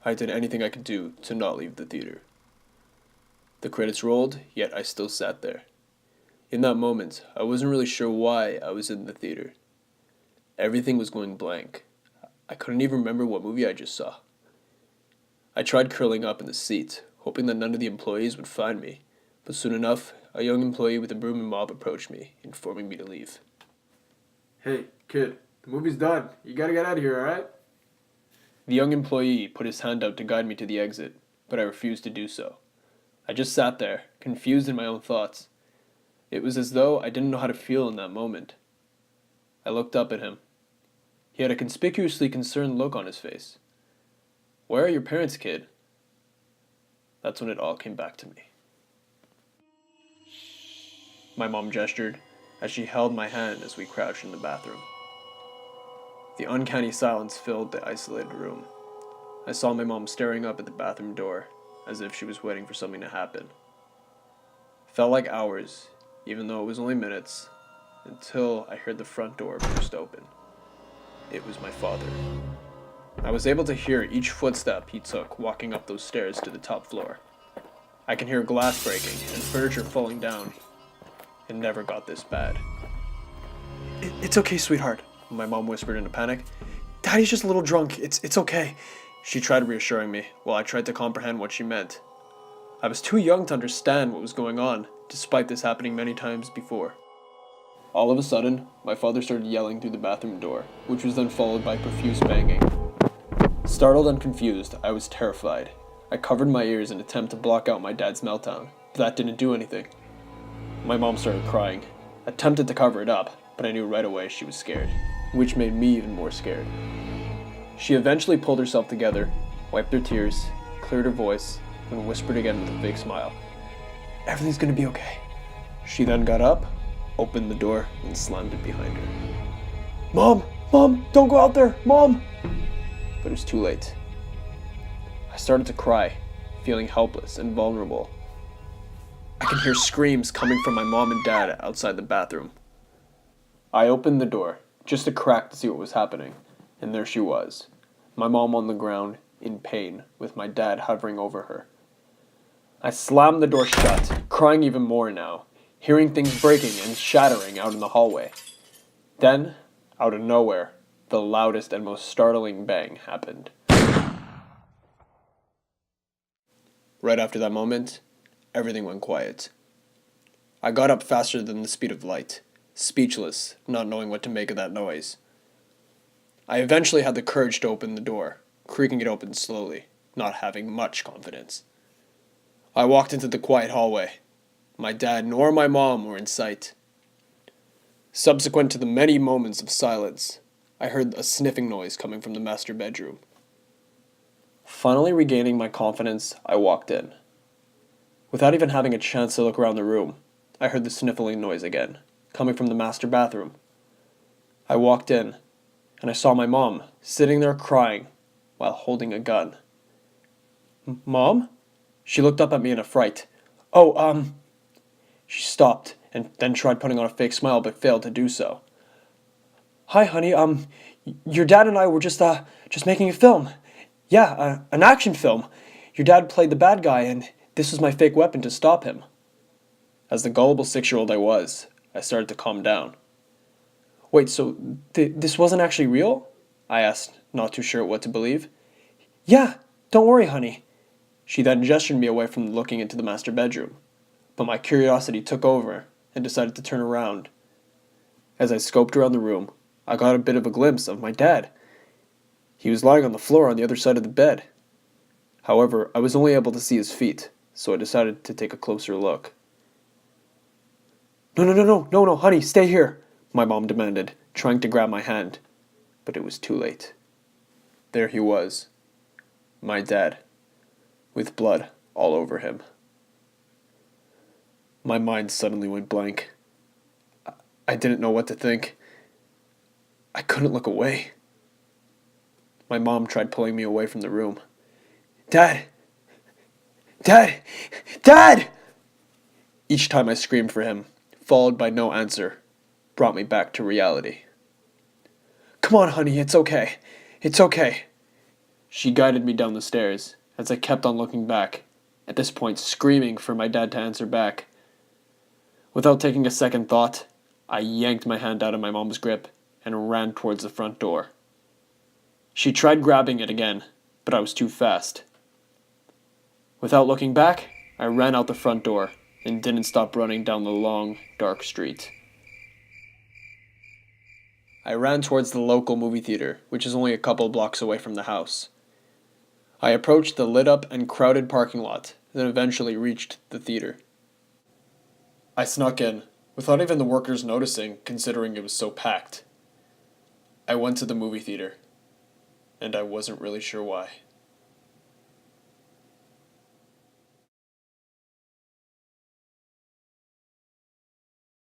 I did anything I could do to not leave the theater. The credits rolled, yet I still sat there. In that moment, I wasn't really sure why I was in the theater. Everything was going blank. I couldn't even remember what movie I just saw. I tried curling up in the seat, hoping that none of the employees would find me, but soon enough, a young employee with a broom and mop approached me, informing me to leave. Hey, kid, the movie's done. You gotta get out of here, alright? The young employee put his hand out to guide me to the exit, but I refused to do so. I just sat there, confused in my own thoughts. It was as though I didn't know how to feel in that moment. I looked up at him. He had a conspicuously concerned look on his face. "Where are your parents, kid?" That's when it all came back to me. My mom gestured as she held my hand as we crouched in the bathroom. The uncanny silence filled the isolated room. I saw my mom staring up at the bathroom door, as if she was waiting for something to happen. It felt like hours, even though it was only minutes, until I heard the front door burst open. It was my father. I was able to hear each footstep he took walking up those stairs to the top floor. I can hear glass breaking and furniture falling down. It never got this bad. It's okay, sweetheart," my mom whispered in a panic. "Daddy's just a little drunk. It's okay." She tried reassuring me, while I tried to comprehend what she meant. I was too young to understand what was going on, despite this happening many times before. All of a sudden, my father started yelling through the bathroom door, which was then followed by profuse banging. Startled and confused, I was terrified. I covered my ears in an attempt to block out my dad's meltdown, but that didn't do anything. My mom started crying. I attempted to cover it up, but I knew right away she was scared, which made me even more scared. She eventually pulled herself together, wiped her tears, cleared her voice, and whispered again with a fake smile. "Everything's gonna be okay." She then got up, opened the door, and slammed it behind her. "Mom! Mom! Don't go out there! Mom!" But it was too late. I started to cry, feeling helpless and vulnerable. I could hear screams coming from my mom and dad outside the bathroom. I opened the door, just a crack to see what was happening, and there she was, my mom on the ground, in pain, with my dad hovering over her. I slammed the door shut, crying even more now, hearing things breaking and shattering out in the hallway. Then, out of nowhere, the loudest and most startling bang happened. Right after that moment, everything went quiet. I got up faster than the speed of light, speechless, not knowing what to make of that noise. I eventually had the courage to open the door, creaking it open slowly, not having much confidence. I walked into the quiet hallway. My dad nor my mom were in sight. Subsequent to the many moments of silence, I heard a sniffing noise coming from the master bedroom. Finally regaining my confidence, I walked in. Without even having a chance to look around the room, I heard the sniffling noise again, coming from the master bathroom. I walked in, and I saw my mom sitting there crying while holding a gun. "Mom?" She looked up at me in a fright. "Oh, She stopped and then tried putting on a fake smile but failed to do so. "Hi, honey, your dad and I were just making a film. Yeah, an action film. Your dad played the bad guy and this was my fake weapon to stop him." As the gullible 6-year-old I was, I started to calm down. "Wait, so this wasn't actually real?" I asked, not too sure what to believe. "Yeah, don't worry, honey." She then gestured me away from looking into the master bedroom, but my curiosity took over and decided to turn around. As I scoped around the room, I got a bit of a glimpse of my dad. He was lying on the floor on the other side of the bed. However, I was only able to see his feet, so I decided to take a closer look. No, honey, stay here," my mom demanded, trying to grab my hand, but it was too late. There he was, my dad, with blood all over him. My mind suddenly went blank. I didn't know what to think. I couldn't look away. My mom tried pulling me away from the room. "Dad! Dad! Dad!" Each time I screamed for him, followed by no answer, brought me back to reality. "Come on, honey, it's okay. It's okay." She guided me down the stairs, as I kept on looking back, at this point screaming for my dad to answer back. Without taking a second thought, I yanked my hand out of my mom's grip and ran towards the front door. She tried grabbing it again, but I was too fast. Without looking back, I ran out the front door and didn't stop running down the long, dark street. I ran towards the local movie theater, which is only a couple blocks away from the house. I approached the lit up and crowded parking lot, then eventually reached the theater. I snuck in, without even the workers noticing, considering it was so packed. I went to the movie theater, and I wasn't really sure why.